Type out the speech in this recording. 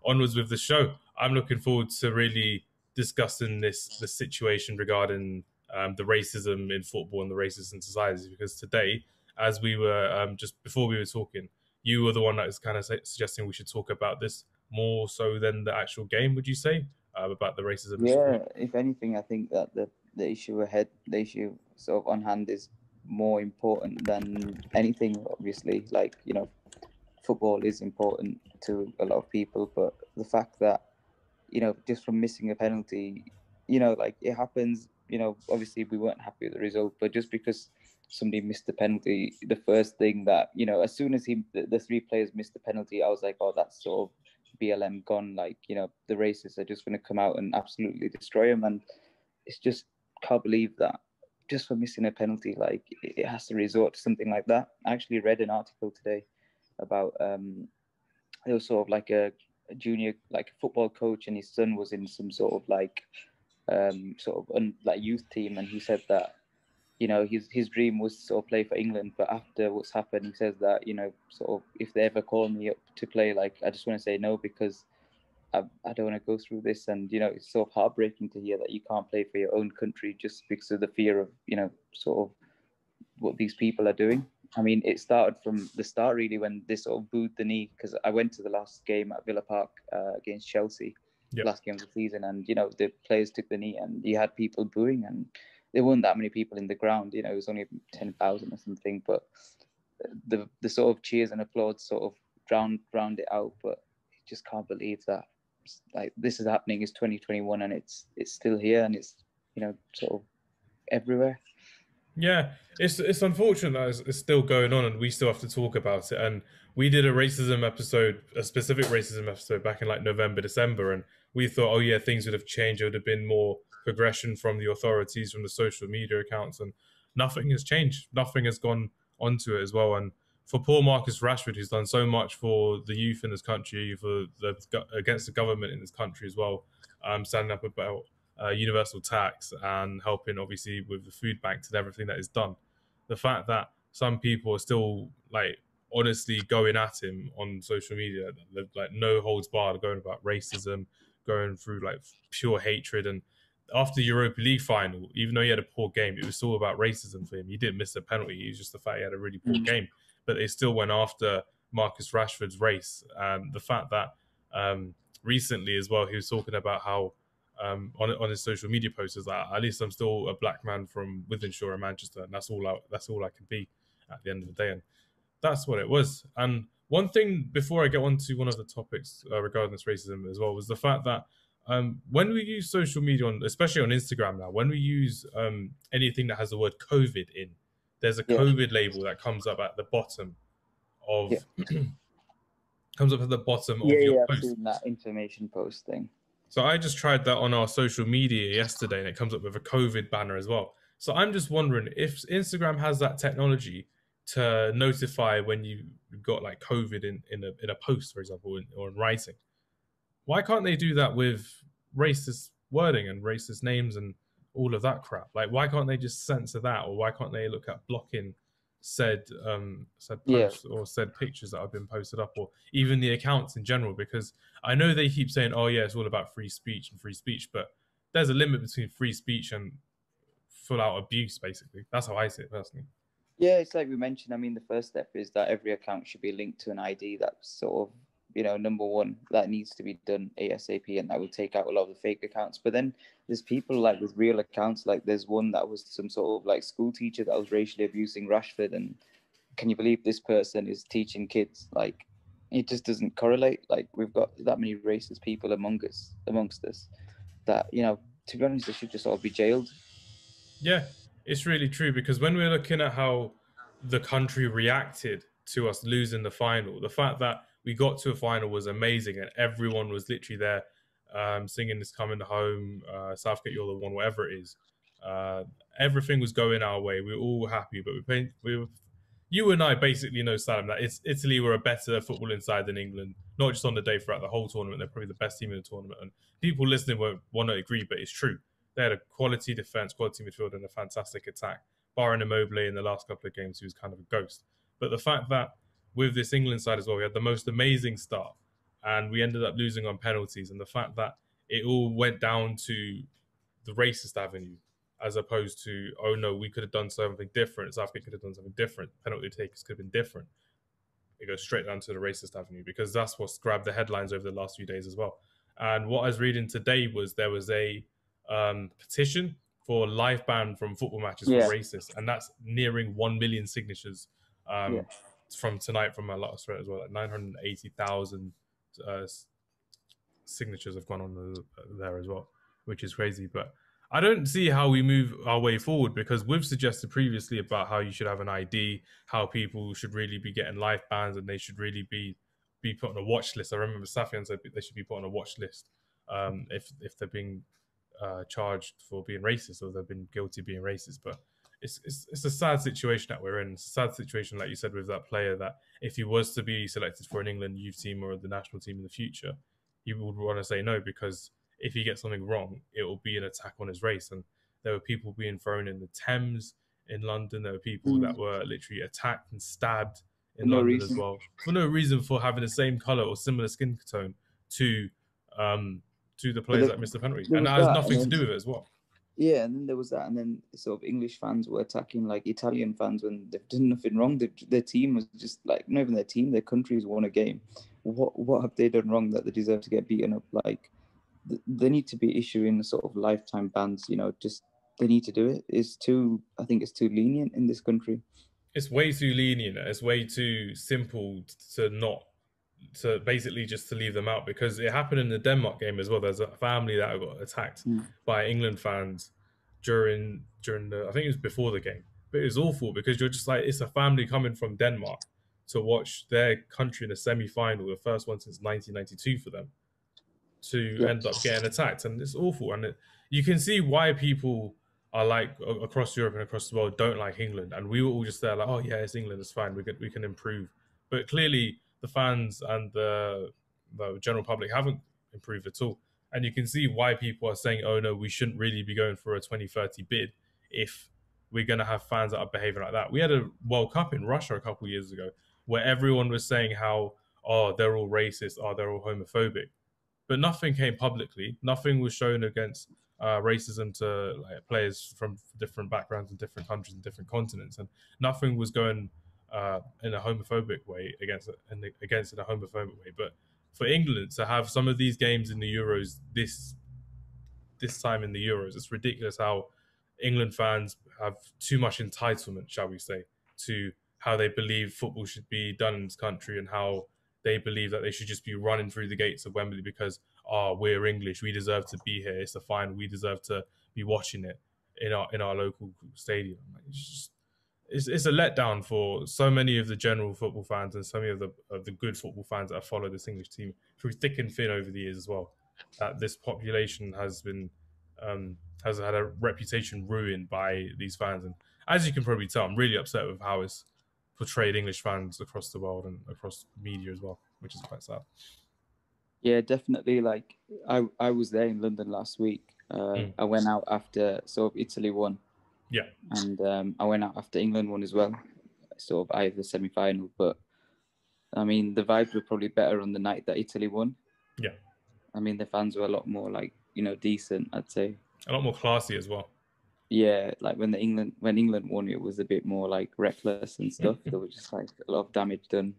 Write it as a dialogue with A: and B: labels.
A: onwards with the show. I'm looking forward to really discussing the situation regarding the racism in football and the racism in society. Because today, as we were just before we were talking, you were the one that was kind of suggesting we should talk about this more so than the actual game. Would you say about the racism in football?
B: Yeah, if anything, I think that the issue sort of on hand is more important than anything. Obviously, like, football is important to a lot of people, but the fact that, just from missing a penalty, like, it happens. Obviously we weren't happy with the result, but just because somebody missed the penalty, the first thing that, as soon as the three players missed the penalty, I was like, oh, that's sort of BLM gone. Like, the racists are just going to come out and absolutely destroy him. And it's just, can't believe that just for missing a penalty, like, it has to resort to something like that. I actually read an article today about it was sort of like a junior, like, a football coach, and his son was in some sort of like like youth team, and he said that, his dream was to sort of play for England, but after what's happened, he says that, sort of, if they ever call me up to play, like, I just want to say no, because I don't want to go through this. And, it's sort of heartbreaking to hear that you can't play for your own country just because of the fear of, sort of what these people are doing. I mean, it started from the start, really, when they sort of booed the knee, because I went to the last game at Villa Park against Chelsea,
A: Yep.
B: last game of the season, and, the players took the knee, and you had people booing, and there weren't that many people in the ground. It was only 10,000 or something, but the sort of cheers and applause sort of drowned it out. But I just can't believe that, like, this is happening. It's 2021, and it's still here, and it's, sort of everywhere.
A: Yeah, it's unfortunate that it's still going on and we still have to talk about it. And we did a specific racism episode back in like November, December, and we thought, oh yeah, things would have changed. There would have been more progression from the authorities, from the social media accounts, and nothing has changed. Nothing has gone onto it as well. And for poor Marcus Rashford, who's done so much for the youth in this country, against the government in this country as well, standing up about universal tax and helping obviously with the food banks and everything that is done. The fact that some people are still like honestly going at him on social media, like no holds barred, going about racism, going through like pure hatred. And after the Europa League final, even though he had a poor game, it was still about racism for him. He didn't miss a penalty. It was just the fact he had a really poor game. But they still went after Marcus Rashford's race. And the fact that recently as well, he was talking about how on his social media posts is that at least I'm still a black man from Wythenshawe in Manchester, and that's all I can be at the end of the day. And that's what it was. And one thing before I get on to one of the topics regarding this racism as well was the fact that when we use social media, especially on Instagram now, when we use anything that has the word COVID in, there's a COVID label that comes up at the bottom of comes up at the bottom of your post.
B: I've seen that information post thing.
A: So I just tried that on our social media yesterday, and it comes up with a COVID banner as well. So I'm just wondering if Instagram has that technology to notify when you've got like COVID in a post, for example, or in writing. Why can't they do that with racist wording and racist names and all of that crap? Like, why can't they just censor that, or why can't they look at blocking said posts or said pictures that have been posted up, or even the accounts in general? Because I know they keep saying, oh yeah, it's all about free speech, but there's a limit between free speech and full out abuse, basically. That's how I see it personally.
B: Yeah, it's like we mentioned. I mean, the first step is that every account should be linked to an ID. That's sort of, number one, that needs to be done ASAP, and that will take out a lot of the fake accounts. But then there's people like with real accounts, like there's one that was some sort of like school teacher that was racially abusing Rashford. And can you believe this person is teaching kids? Like, it just doesn't correlate. Like, we've got that many racist people amongst us that, to be honest, they should just all be jailed.
A: Yeah, it's really true, because when we're looking at how the country reacted to us losing the final, the fact that we got to a final was amazing, and everyone was literally there singing "This Coming Home," Southgate, you're the one, whatever it is. Everything was going our way. We were all happy, but you and I basically know, Salam, that Italy were a better footballing side than England, not just on the day, throughout the whole tournament. They're probably the best team in the tournament, and people listening won't want to agree, but it's true. They had a quality defense, quality midfield, and a fantastic attack. Barring Immobile in the last couple of games, he was kind of a ghost. But the fact that with this England side as well, we had the most amazing start. and we ended up losing on penalties. And the fact that it all went down to the racist avenue, as opposed to, oh no, we could have done something different. South Africa could have done something different. Penalty takers could have been different. It goes straight down to the racist avenue, because that's what's grabbed the headlines over the last few days as well. And what I was reading today was there was a petition for life ban from football matches for
B: Yeah,
A: racists, and that's nearing 1 million signatures
B: yeah.
A: from tonight from my last thread as well. Like 980,000 uh, signatures have gone on there as well, which is crazy. But I don't see how we move our way forward, because we've suggested previously about how you should have an ID, how people should really be getting life bans, and they should really be put on a watch list. I remember Safian said they should be put on a watch list if they're being charged for being racist, or they've been guilty of being racist. But it's a sad situation that we're in. It's a sad situation, like you said, with that player, that if he was to be selected for an England youth team or the national team in the future, he would want to say no, because if he gets something wrong, it will be an attack on his race. And there were people being thrown in the Thames in London. There were people that were literally attacked and stabbed
B: For
A: in
B: no
A: London as
B: reason.
A: well, for no reason, for having the same color or similar skin tone to the
B: But
A: players that missed the penalty,
B: there
A: and
B: was
A: that has
B: that,
A: nothing
B: and
A: to
B: then
A: do with it as well.
B: yeah, and then there was that, and then sort of English fans were attacking like Italian fans when they've done nothing wrong. Their team was just like, not even their team, their country's won a game. What have they done wrong that they deserve to get beaten up? Like, they need to be issuing sort of lifetime bans. You know, just they need to do it. I think it's too lenient in this country.
A: It's way too lenient. It's way too simple to not to basically just to leave them out, because it happened in the Denmark game as well. There's a family that got attacked by England fans during the, I think it was before the game, but it was awful, because you're just like, it's a family coming from Denmark to watch their country in a semi-final, the first one since 1992 for them, to
B: Yeah,
A: end up getting attacked, and it's awful. And you can see why people are like across Europe and across the world don't like England, and we were all just there like, oh yeah, it's England, it's fine, we can improve. But clearly, the fans and the general public haven't improved at all, and you can see why people are saying, oh no, we shouldn't really be going for a 2030 bid if we're going to have fans that are behaving like that. We had a World Cup in Russia a couple of years ago where everyone was saying how, oh, they're all racist, oh, they're all homophobic, but nothing came publicly. Nothing was shown against racism to like players from different backgrounds and different countries and different continents, and nothing was going in a homophobic way against in a homophobic way. But for England to have some of these games in the Euros this time in the Euros, it's ridiculous how England fans have too much entitlement, shall we say, to how they believe football should be done in this country, and how they believe that they should just be running through the gates of Wembley because, oh, we're English, we deserve to be here. It's a final, we deserve to be watching it in our local stadium. It's a letdown for so many of the general football fans and so many of the good football fans that have followed this English team through thick and thin over the years as well. That this population has been has had a reputation ruined by these fans, and as you can probably tell, I'm really upset with how it's portrayed English fans across the world and across media as well, which is quite sad.
B: yeah, definitely. Like, I was there in London last week. I went out after sort of Italy won.
A: Yeah.
B: And I went out after England won as well, sort of either semi-final. But I mean, the vibes were probably better on the night that Italy won.
A: Yeah.
B: I mean, the fans were a lot more like, decent, I'd say.
A: A lot more classy as well.
B: Yeah, like when England won, it was a bit more like reckless and stuff. There was just like a lot of damage done